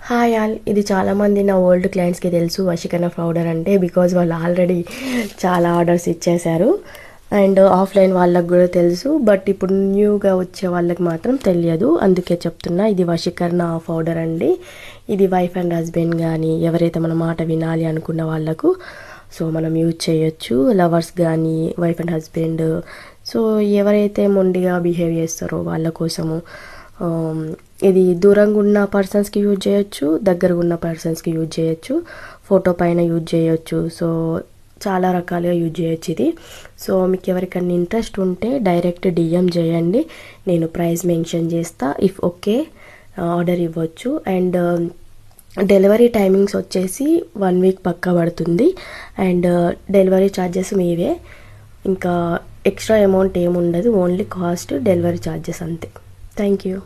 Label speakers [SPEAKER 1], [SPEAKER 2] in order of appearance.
[SPEAKER 1] Hi all, ఇది చాలామంది నా ఓల్డ్ క్లయింట్స్కి తెలుసు వశీకరణ పౌడర్ అంటే. బికాజ్ వాళ్ళు ఆల్రెడీ చాలా ఆర్డర్స్ ఇచ్చేశారు. అండ్ ఆఫ్లైన్ వాళ్ళకు కూడా తెలుసు, బట్ ఇప్పుడు న్యూగా వచ్చే వాళ్ళకి మాత్రం తెలియదు. అందుకే చెప్తున్నా, ఇది వశీకరణ పౌడర్ అండి. ఇది వైఫ్ అండ్ హస్బెండ్ కానీ ఎవరైతే మన మాట వినాలి అనుకున్న వాళ్ళకు సో మనం యూజ్ చేయొచ్చు. లవర్స్ కానీ వైఫ్ అండ్ హస్బెండ్, సో ఎవరైతే మొండిగా బిహేవ్ చేస్తారో వాళ్ళ కోసము. ఇది దూరంగా ఉన్న పర్సన్స్కి యూజ్ చేయొచ్చు, దగ్గరగా ఉన్న పర్సన్స్కి యూజ్ చేయొచ్చు, ఫోటో పైన యూజ్ చేయొచ్చు. సో చాలా రకాలుగా యూజ్ చేయొచ్చు ఇది. సో మీకు ఎవరికైనా ఇంట్రెస్ట్ ఉంటే డైరెక్ట్ డిఎం చేయండి, నేను ప్రైస్ మెన్షన్ చేస్తా. ఇఫ్ ఓకే ఆర్డర్ ఇవ్వచ్చు. అండ్ డెలివరీ టైమింగ్స్ వచ్చేసి 1 వీక్ పక్కా పడుతుంది. అండ్ డెలివరీ ఛార్జెస్ మీవే, ఇంకా ఎక్స్ట్రా అమౌంట్ ఏముండదు, ఓన్లీ కాస్ట్ డెలివరీ ఛార్జెస్ అంతే. Thank you.